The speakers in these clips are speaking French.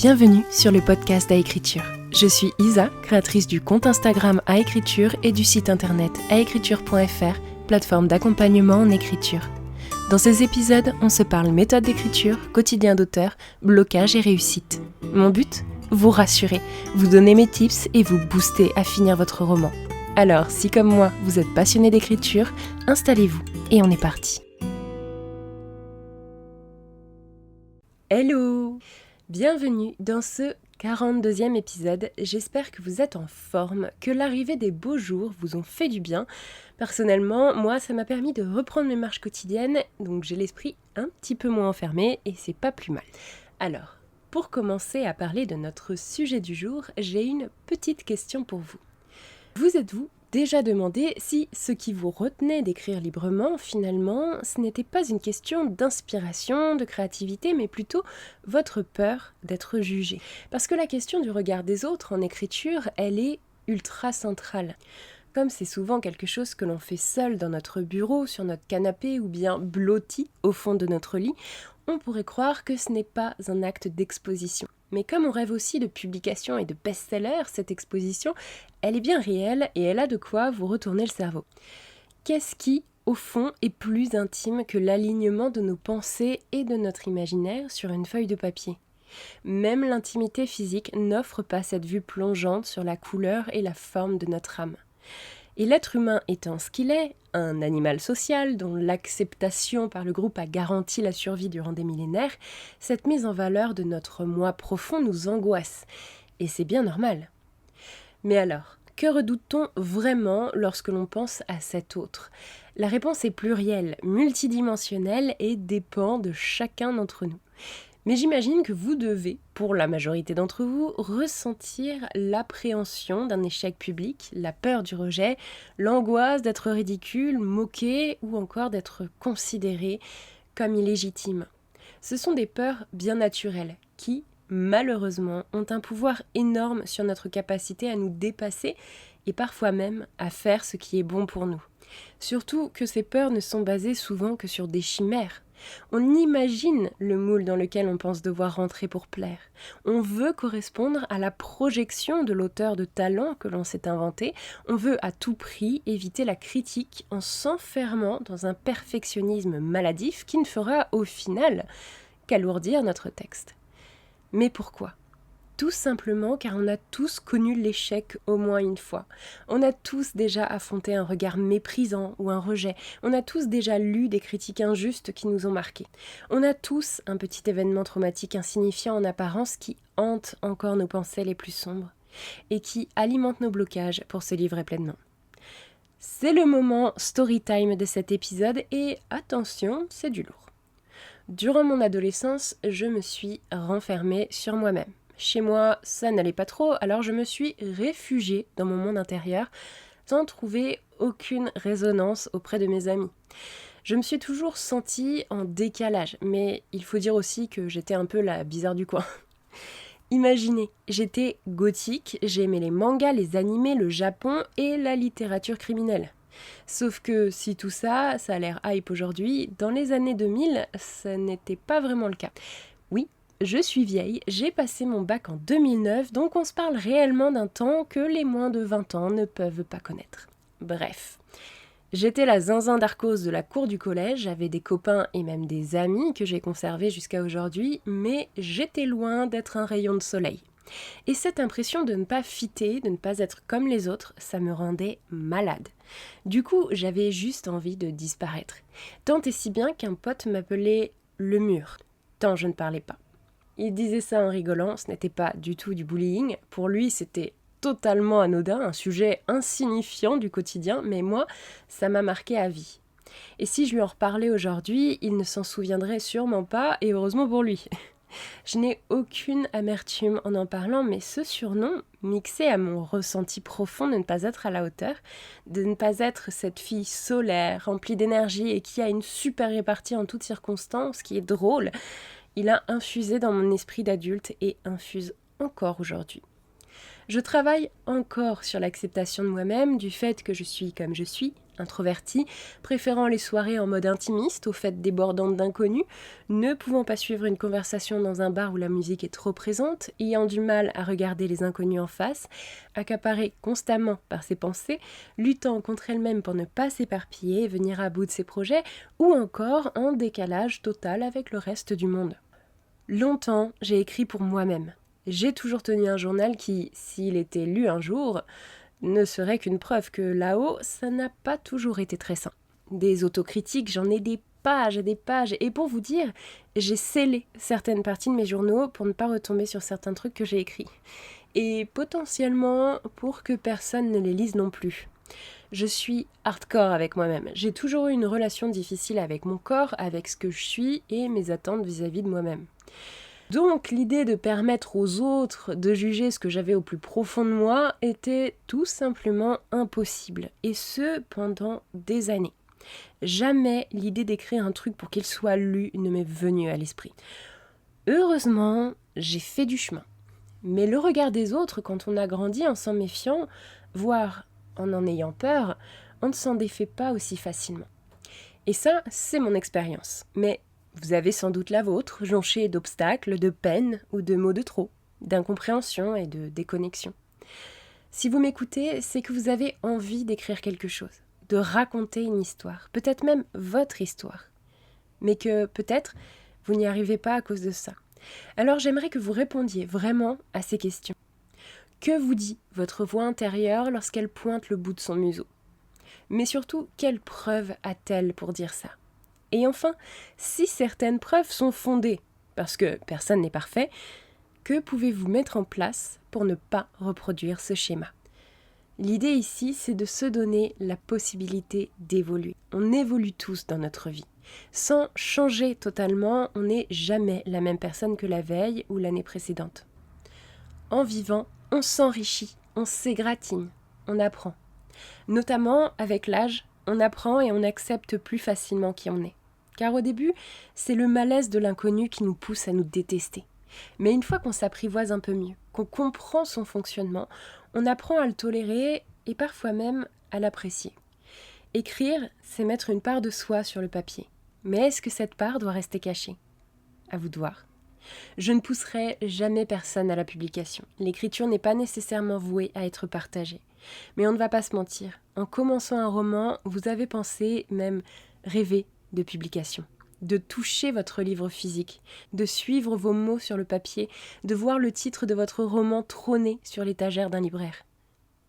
Bienvenue sur le podcast Aécriture. Je suis Isa, créatrice du compte Instagram Aécriture et du site internet aécriture.fr, plateforme d'accompagnement en écriture. Dans ces épisodes, on se parle méthode d'écriture, quotidien d'auteur, blocage et réussite. Mon but ? Vous rassurer, vous donner mes tips et vous booster à finir votre roman. Alors, si comme moi, vous êtes passionné d'écriture, installez-vous et on est parti. Hello ! Bienvenue dans ce 42e épisode. J'espère que vous êtes en forme, que l'arrivée des beaux jours vous ont fait du bien. Personnellement, moi, ça m'a permis de reprendre mes marches quotidiennes, donc j'ai l'esprit un petit peu moins enfermé et c'est pas plus mal. Alors, pour commencer à parler de notre sujet du jour, j'ai une petite question pour vous. Vous êtes-vous déjà demandé si ce qui vous retenait d'écrire librement, finalement, ce n'était pas une question d'inspiration, de créativité, mais plutôt votre peur d'être jugé. Parce que la question du regard des autres en écriture, elle est ultra centrale. Comme c'est souvent quelque chose que l'on fait seul dans notre bureau, sur notre canapé ou bien blotti au fond de notre lit, on pourrait croire que ce n'est pas un acte d'exposition. Mais comme on rêve aussi de publication et de best-seller, cette exposition, elle est bien réelle et elle a de quoi vous retourner le cerveau. Qu'est-ce qui, au fond, est plus intime que l'alignement de nos pensées et de notre imaginaire sur une feuille de papier ? Même l'intimité physique n'offre pas cette vue plongeante sur la couleur et la forme de notre âme. Et l'être humain étant ce qu'il est, un animal social dont l'acceptation par le groupe a garanti la survie durant des millénaires, cette mise en valeur de notre moi profond nous angoisse. Et c'est bien normal. Mais alors, que redoute-t-on vraiment lorsque l'on pense à cet autre ? La réponse est plurielle, multidimensionnelle et dépend de chacun d'entre nous. Mais j'imagine que vous devez, pour la majorité d'entre vous, ressentir l'appréhension d'un échec public, la peur du rejet, l'angoisse d'être ridicule, moqué ou encore d'être considéré comme illégitime. Ce sont des peurs bien naturelles qui, malheureusement, ont un pouvoir énorme sur notre capacité à nous dépasser et parfois même à faire ce qui est bon pour nous. Surtout que ces peurs ne sont basées souvent que sur des chimères. On imagine le moule dans lequel on pense devoir rentrer pour plaire. On veut correspondre à la projection de l'auteur de talent que l'on s'est inventé. On veut à tout prix éviter la critique en s'enfermant dans un perfectionnisme maladif qui ne fera au final qu'alourdir notre texte. Mais pourquoi ? Tout simplement car on a tous connu l'échec au moins une fois. On a tous déjà affronté un regard méprisant ou un rejet. On a tous déjà lu des critiques injustes qui nous ont marqués. On a tous un petit événement traumatique insignifiant en apparence qui hante encore nos pensées les plus sombres et qui alimente nos blocages pour se livrer pleinement. C'est le moment story time de cet épisode et attention, c'est du lourd. Durant mon adolescence, je me suis renfermée sur moi-même. Chez moi, ça n'allait pas trop, alors je me suis réfugiée dans mon monde intérieur sans trouver aucune résonance auprès de mes amis. Je me suis toujours sentie en décalage, mais il faut dire aussi que j'étais un peu la bizarre du coin. Imaginez, j'étais gothique, j'aimais les mangas, les animés, le Japon et la littérature criminelle. Sauf que si tout ça, ça a l'air hype aujourd'hui, dans les années 2000, ça n'était pas vraiment le cas. Oui, je suis vieille, j'ai passé mon bac en 2009, donc on se parle réellement d'un temps que les moins de 20 ans ne peuvent pas connaître. Bref, j'étais la zinzin d'Arcos de la cour du collège, j'avais des copains et même des amis que j'ai conservés jusqu'à aujourd'hui, mais j'étais loin d'être un rayon de soleil. Et cette impression de ne pas fitter, de ne pas être comme les autres, ça me rendait malade. Du coup, j'avais juste envie de disparaître. Tant et si bien qu'un pote m'appelait le mur, tant je ne parlais pas. Il disait ça en rigolant, ce n'était pas du tout du bullying. Pour lui, c'était totalement anodin, un sujet insignifiant du quotidien, mais moi, ça m'a marqué à vie. Et si je lui en reparlais aujourd'hui, il ne s'en souviendrait sûrement pas, et heureusement pour lui. Je n'ai aucune amertume en parlant, mais ce surnom, mixé à mon ressenti profond de ne pas être à la hauteur, de ne pas être cette fille solaire, remplie d'énergie et qui a une super répartie en toutes circonstances, qui est drôle, il a infusé dans mon esprit d'adulte et infuse encore aujourd'hui. Je travaille encore sur l'acceptation de moi-même, du fait que je suis comme je suis, introvertie, préférant les soirées en mode intimiste aux fêtes débordantes d'inconnus, ne pouvant pas suivre une conversation dans un bar où la musique est trop présente, ayant du mal à regarder les inconnus en face, accaparée constamment par ses pensées, luttant contre elle-même pour ne pas s'éparpiller et venir à bout de ses projets, ou encore en décalage total avec le reste du monde. Longtemps, j'ai écrit pour moi-même. J'ai toujours tenu un journal qui, s'il était lu un jour, ne serait qu'une preuve que là-haut, ça n'a pas toujours été très sain. Des autocritiques, j'en ai des pages et des pages, et pour vous dire, j'ai scellé certaines parties de mes journaux pour ne pas retomber sur certains trucs que j'ai écrits. Et potentiellement pour que personne ne les lise non plus. Je suis hardcore avec moi-même. J'ai toujours eu une relation difficile avec mon corps, avec ce que je suis et mes attentes vis-à-vis de moi-même. Donc l'idée de permettre aux autres de juger ce que j'avais au plus profond de moi était tout simplement impossible, et ce pendant des années. Jamais l'idée d'écrire un truc pour qu'il soit lu ne m'est venue à l'esprit. Heureusement, j'ai fait du chemin. Mais le regard des autres, quand on a grandi en s'en méfiant, voire en ayant peur, on ne s'en défait pas aussi facilement. Et ça, c'est mon expérience. Mais vous avez sans doute la vôtre, jonchée d'obstacles, de peines ou de mots de trop, d'incompréhension et de déconnexion. Si vous m'écoutez, c'est que vous avez envie d'écrire quelque chose, de raconter une histoire, peut-être même votre histoire. Mais que peut-être vous n'y arrivez pas à cause de ça. Alors j'aimerais que vous répondiez vraiment à ces questions. Que vous dit votre voix intérieure lorsqu'elle pointe le bout de son museau ? Mais surtout, quelle preuve a-t-elle pour dire ça ? Et enfin, si certaines preuves sont fondées, parce que personne n'est parfait, que pouvez-vous mettre en place pour ne pas reproduire ce schéma ? L'idée ici, c'est de se donner la possibilité d'évoluer. On évolue tous dans notre vie. Sans changer totalement, on n'est jamais la même personne que la veille ou l'année précédente. En vivant, on s'enrichit, on s'égratigne, on apprend. Notamment, avec l'âge, on apprend et on accepte plus facilement qui on est. Car au début, c'est le malaise de l'inconnu qui nous pousse à nous détester. Mais une fois qu'on s'apprivoise un peu mieux, qu'on comprend son fonctionnement, on apprend à le tolérer et parfois même à l'apprécier. Écrire, c'est mettre une part de soi sur le papier. Mais est-ce que cette part doit rester cachée ? À vous de voir. Je ne pousserai jamais personne à la publication. L'écriture n'est pas nécessairement vouée à être partagée. Mais on ne va pas se mentir. En commençant un roman, vous avez pensé, même rêvé, de publication, de toucher votre livre physique, de suivre vos mots sur le papier, de voir le titre de votre roman trôner sur l'étagère d'un libraire.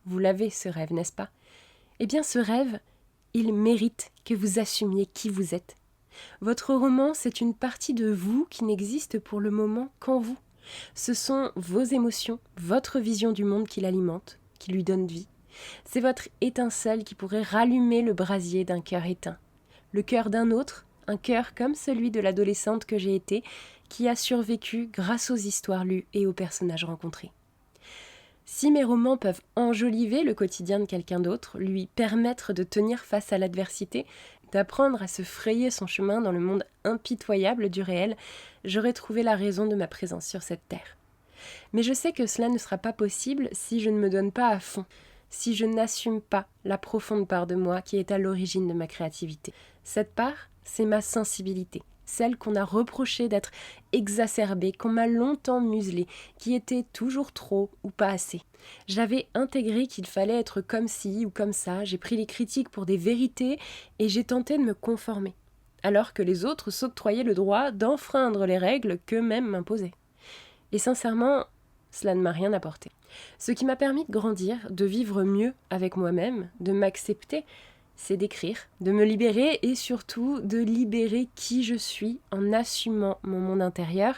Vous l'avez, ce rêve, n'est-ce pas ? Eh bien, ce rêve, il mérite que vous assumiez qui vous êtes. Votre roman, c'est une partie de vous qui n'existe pour le moment qu'en vous. Ce sont vos émotions, votre vision du monde qui l'alimente, qui lui donne vie. C'est votre étincelle qui pourrait rallumer le brasier d'un cœur éteint. Le cœur d'un autre, un cœur comme celui de l'adolescente que j'ai été, qui a survécu grâce aux histoires lues et aux personnages rencontrés. Si mes romans peuvent enjoliver le quotidien de quelqu'un d'autre, lui permettre de tenir face à l'adversité, d'apprendre à se frayer son chemin dans le monde impitoyable du réel, j'aurais trouvé la raison de ma présence sur cette terre. Mais je sais que cela ne sera pas possible si je ne me donne pas à fond, si je n'assume pas la profonde part de moi qui est à l'origine de ma créativité. Cette part, c'est ma sensibilité, celle qu'on a reproché d'être exacerbée, qu'on m'a longtemps muselée, qui était toujours trop ou pas assez. J'avais intégré qu'il fallait être comme ci ou comme ça, j'ai pris les critiques pour des vérités et j'ai tenté de me conformer, alors que les autres s'octroyaient le droit d'enfreindre les règles qu'eux-mêmes m'imposaient. Et sincèrement, cela ne m'a rien apporté. Ce qui m'a permis de grandir, de vivre mieux avec moi-même, de m'accepter, c'est d'écrire, de me libérer et surtout de libérer qui je suis en assumant mon monde intérieur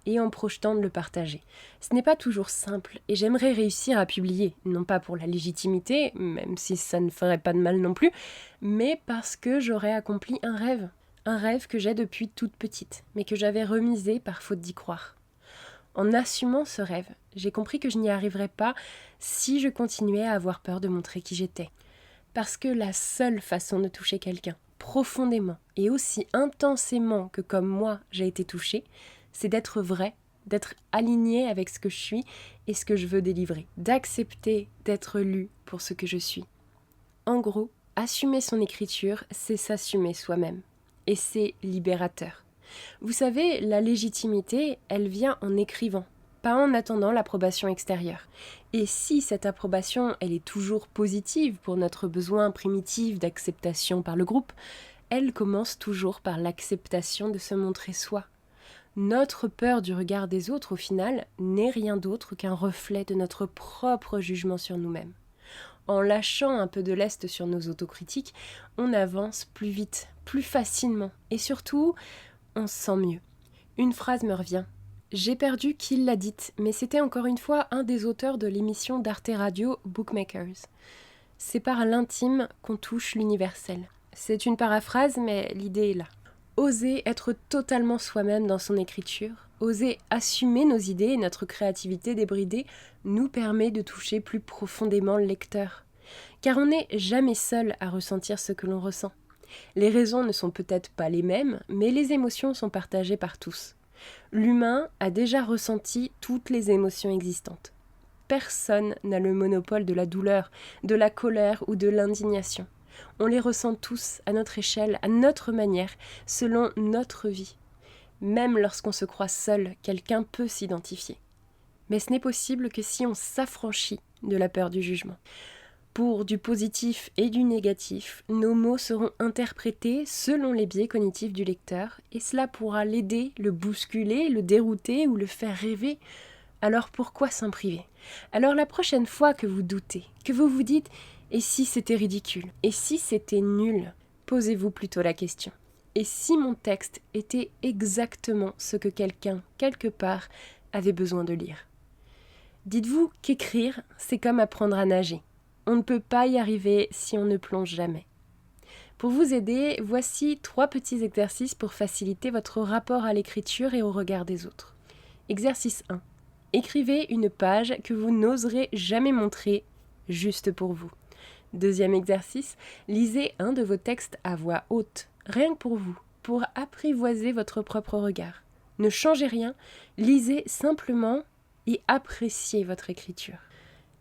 et en projetant de le partager. Ce n'est pas toujours simple et j'aimerais réussir à publier, non pas pour la légitimité, même si ça ne ferait pas de mal non plus, mais parce que j'aurais accompli un rêve que j'ai depuis toute petite, mais que j'avais remisé par faute d'y croire. En assumant ce rêve, j'ai compris que je n'y arriverais pas si je continuais à avoir peur de montrer qui j'étais. Parce que la seule façon de toucher quelqu'un, profondément et aussi intensément que comme moi j'ai été touchée, c'est d'être vrai, d'être aligné avec ce que je suis et ce que je veux délivrer, d'accepter d'être lu pour ce que je suis. En gros, assumer son écriture, c'est s'assumer soi-même. Et c'est libérateur. Vous savez, la légitimité, elle vient en écrivant, pas en attendant l'approbation extérieure. Et si cette approbation, elle est toujours positive pour notre besoin primitif d'acceptation par le groupe, elle commence toujours par l'acceptation de se montrer soi. Notre peur du regard des autres, au final, n'est rien d'autre qu'un reflet de notre propre jugement sur nous-mêmes. En lâchant un peu de lest sur nos autocritiques, on avance plus vite, plus facilement, et surtout, on se sent mieux. Une phrase me revient. J'ai perdu qui l'a dite, mais c'était encore une fois un des auteurs de l'émission d'Arte Radio Bookmakers. C'est par l'intime qu'on touche l'universel. C'est une paraphrase, mais l'idée est là. Oser être totalement soi-même dans son écriture, oser assumer nos idées et notre créativité débridée nous permet de toucher plus profondément le lecteur. Car on n'est jamais seul à ressentir ce que l'on ressent. Les raisons ne sont peut-être pas les mêmes, mais les émotions sont partagées par tous. L'humain a déjà ressenti toutes les émotions existantes. Personne n'a le monopole de la douleur, de la colère ou de l'indignation. On les ressent tous à notre échelle, à notre manière, selon notre vie. Même lorsqu'on se croit seul, quelqu'un peut s'identifier. Mais ce n'est possible que si on s'affranchit de la peur du jugement. Pour du positif et du négatif, nos mots seront interprétés selon les biais cognitifs du lecteur, et cela pourra l'aider, le bousculer, le dérouter ou le faire rêver. Alors pourquoi s'en priver ? Alors la prochaine fois que vous doutez, que vous vous dites « et si c'était ridicule ? Et si c'était nul ?» Posez-vous plutôt la question. Et si mon texte était exactement ce que quelqu'un, quelque part, avait besoin de lire ? Dites-vous qu'écrire, c'est comme apprendre à nager. On ne peut pas y arriver si on ne plonge jamais. Pour vous aider, voici 3 petits exercices pour faciliter votre rapport à l'écriture et au regard des autres. Exercice 1. Écrivez une page que vous n'oserez jamais montrer, juste pour vous. Deuxième exercice, lisez un de vos textes à voix haute, rien que pour vous, pour apprivoiser votre propre regard. Ne changez rien, lisez simplement et appréciez votre écriture.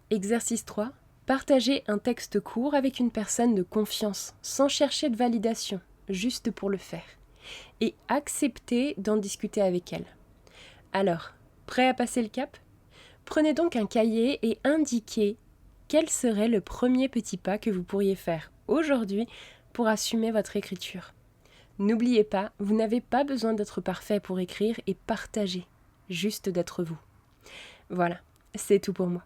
Exercice 3. Partagez un texte court avec une personne de confiance, sans chercher de validation, juste pour le faire. Et acceptez d'en discuter avec elle. Alors, prêt à passer le cap ? Prenez donc un cahier et indiquez quel serait le premier petit pas que vous pourriez faire aujourd'hui pour assumer votre écriture. N'oubliez pas, vous n'avez pas besoin d'être parfait pour écrire et partager, juste d'être vous. Voilà, c'est tout pour moi.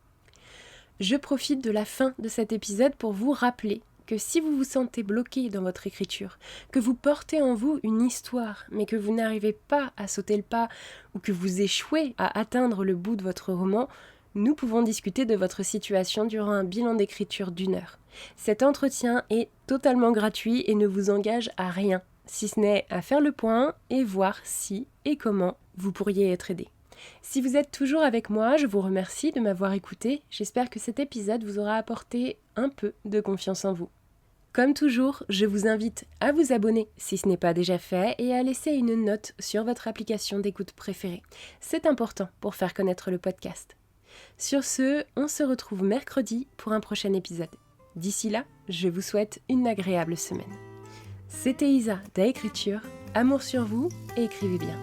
Je profite de la fin de cet épisode pour vous rappeler que si vous vous sentez bloqué dans votre écriture, que vous portez en vous une histoire, mais que vous n'arrivez pas à sauter le pas ou que vous échouez à atteindre le bout de votre roman, nous pouvons discuter de votre situation durant un bilan d'écriture d'1 heure. Cet entretien est totalement gratuit et ne vous engage à rien, si ce n'est à faire le point et voir si et comment vous pourriez être aidé. Si vous êtes toujours avec moi, je vous remercie de m'avoir écouté. J'espère que cet épisode vous aura apporté un peu de confiance en vous. Comme toujours, je vous invite à vous abonner si ce n'est pas déjà fait et à laisser une note sur votre application d'écoute préférée. C'est important pour faire connaître le podcast. Sur ce, on se retrouve mercredi pour un prochain épisode. D'ici là, je vous souhaite une agréable semaine. C'était Isa d'Aécriture. Amour sur vous et écrivez bien.